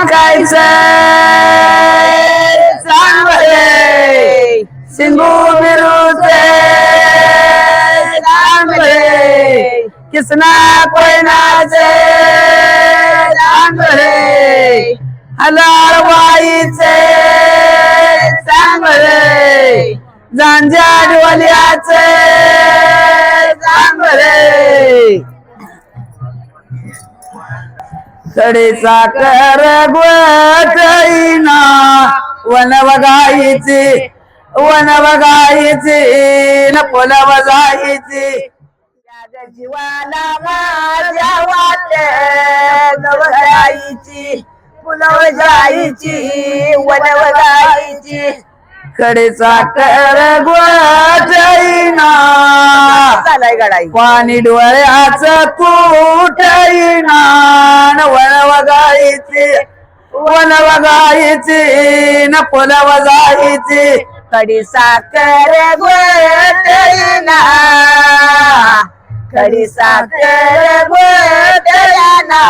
ऐकायचं चांगले सिंगू बिरूचे चांगले किसना कोयनाचे चांगले हलारवाईचे चांगले जांजाडवल्याचे चांगले कडेचा कर गोटईना वन बघायची न फुलं बजायची जीवाला माझ्या वाटे नवजायची फुलं जायची वन बघायची कडेचा कर गोटईना चालाय गडाई पाणी डोळ्याच कुटईना वन बघायची न फुलं बजायची कडी साखर गोटईना कडी साखर गोटईना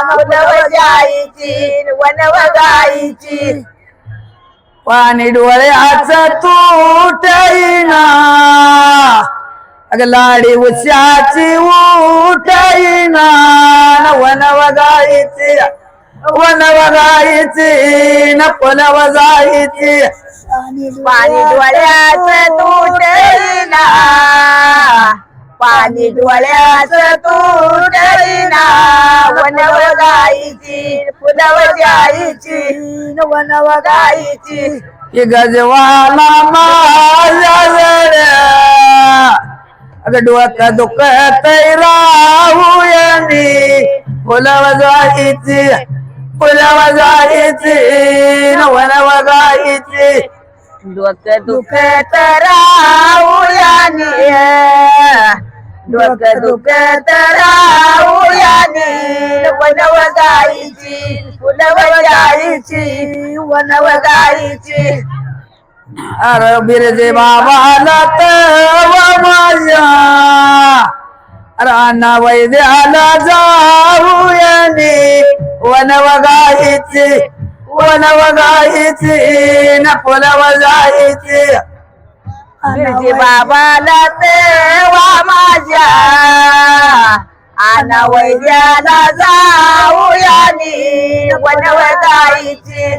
फुलं जायची वन बघायची पाणी डोळ्याच तुटईना अग लाडी उशाची उठईना वन बघायची न फुलं बजायची पाणी डोळ्याच तुटईना पाणी डोळ्याच तुटईना वन बघायची फुलं जायची वन बघायची गजवाला माझ्या अग डोकं दुखत राहूयानी फुलं जायची वन बघायची डोकं दुखत राहूयानी डोकं दुखत राहूयानी वन बघायची फुलं जायची वन बघायची अरे बिरजे बाबाला तव माझ्या राणा वैद्याला जाऊयानी वन बघायची न फुलं बजायची बिरजे बाबाला तेवा माझ्या आना वैद्याला जाऊयानी वन बघायची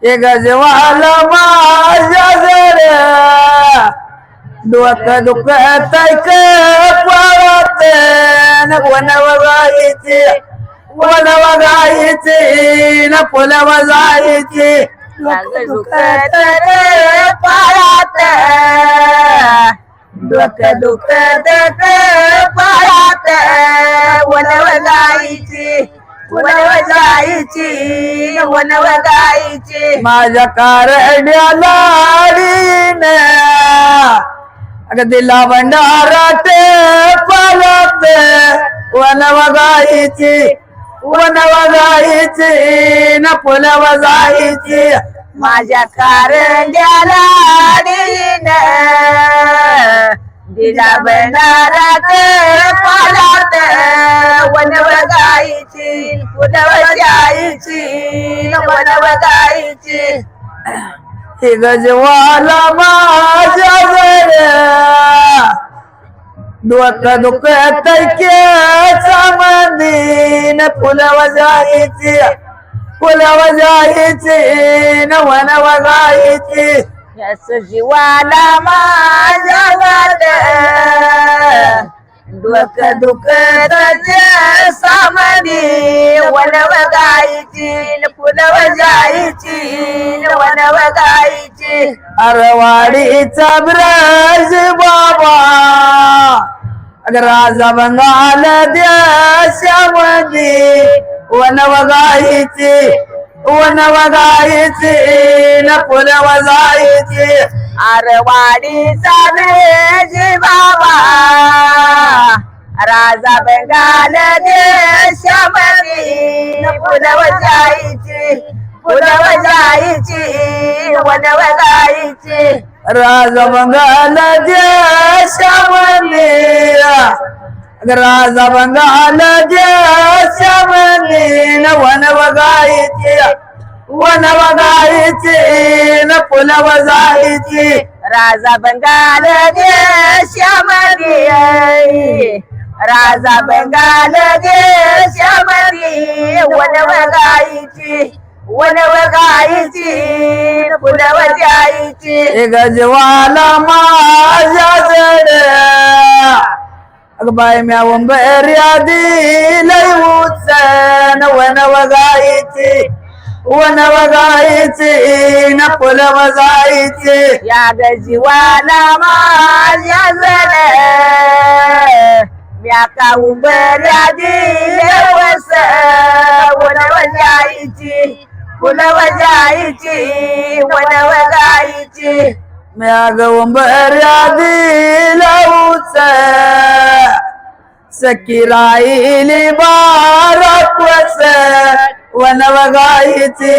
हे गजवाल माझ्या जरा डोकं दुखत पळत वन बघायची न फुलं बजायची दुखत पळत डोकं दुखत पळत वन बघायची माझ्या कारड्या लाडीने अग दिला भंडारा ते पळत वन बघायची न फुलं बजायची माझ्या कारड्या लाडीने दिला भंडारा ते पळत वन बघायची वन बघायची हे गजवाला माझ्या जरा डोकं दुखत मंदीन फुलं बजायची न वन बघायची याच जीवाला माझ्या डोकं दुखत सामनी वन बघायची फुलं जायची वन बघायची अरवाडीचा ब्रज बाबा अग राजा बंगाल देशामध्ये वन बघायची न फुलं बजायची अरवाडीचा ब्रज बाबा राजा बंगाल देशामध्ये फुलं जायची वन बघायची राजा बंगाल देशामध्ये राजा बंगाल देशामध्ये न वन बघायचे वन बघायचे न फुल वजायचे राजा बंगाल देशामध्ये राजा बंगाल देशामध्ये वन बघायचे वन बघायची फुल वजायची गजवाला माझ्या जड बाय म्या उंबऱ्या दिलय उचन वन बघायचे वन बघायचे न फुल वजायचे या गजवाला माझ्या जड म्या का उंबऱ्या दिलय वस वन वजायची फुल वजायची वन बघायची म्या उंबऱ्या दिलय उच सखी राहिली बारकवस वन बघायची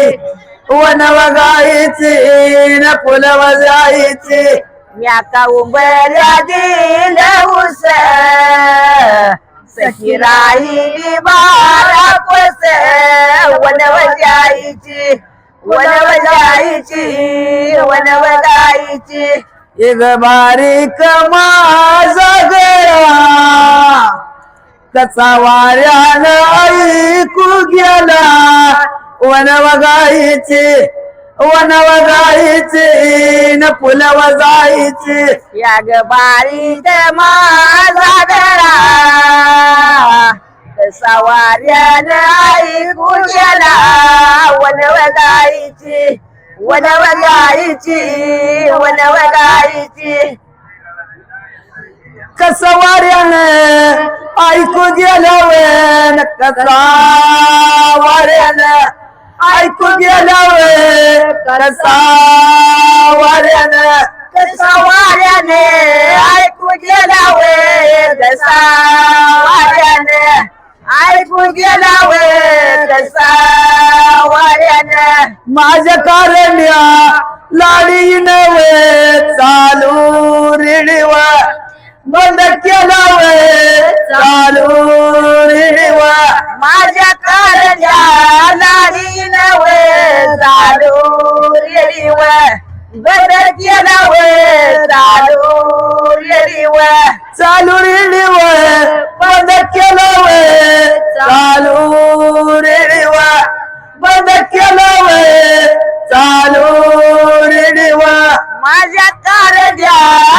वन बघायची न फुल वजायची म्या का उंबऱ्या दिलय उस सखी राहिली बारकवस वन वजायची वन बघायची वन बघायची एक बारीक माझा गळा कसा वाऱ्यानं ऐकू गेला वन बघायची वन बघायची न फुल वजायची या ग बारीक माझा गळा कसा वाऱ्यानं ऐकू गेला वन बघायची वन बघायची वन बघायची कसा वाऱ्यानं ऐकू गेल्यावर कसा वाऱ्यानं ऐकू गेल्यावर कसा वाऱ्यानं कसा वाऱ्याने ऐकू गेल्यावर कसा वाऱ्यानं ऐकू गेल्यावर कसा वाऱ्यानं माझ्या कारण्या लाडी नवे चालू रेडिवा बंद केला वे चालू रेडिवा माझ्या कारण्या लाडी नवे चालू रेडिवा बंद केला वे चालू रेडिवा चालू रेडिवा बंद केला वे चालू रेडिवा बंद केला वे चालू रेडिवा माझ्या कारण्या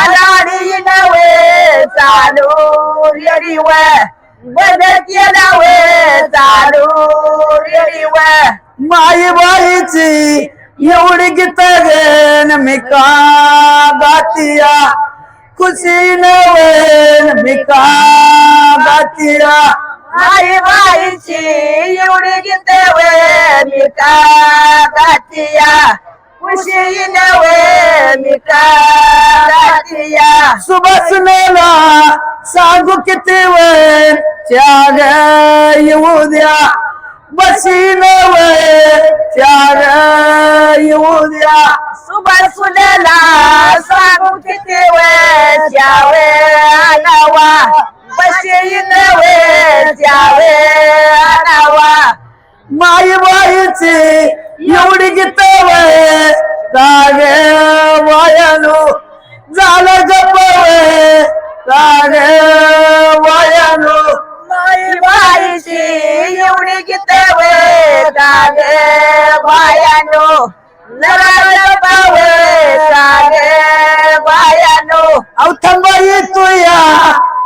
लाडी नवे चालू रेडिवा बंद केला वे चालू रेडिवा माई बाईची एवढी गीत गेन मी का गातिया खुशी नवेन मी का गातिया माई बाईची एवढी गीत वे मी का गातिया खुशी नवे मी का गातिया सुबसनेला सांगू किती वेळ त्याग येऊ द्या बसीन वेळ त्याग येऊ द्या सुबसनेला सांगू किती वेळ त्यावे आणावा बसीन वेळ त्यावे आणावा माई बाईची एवढी गीत वे कागे वायानो झालं गप वे कागे वायानो माई बाईची एवढी गीत वे कागे वायानो झालं गप वे कागे वायानो औथंबाई तुया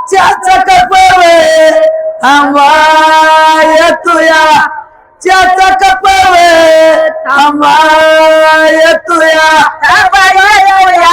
चाचा कप वे थांबाय तुया चाचा कपवे थांबाय तुया थांबाय तुया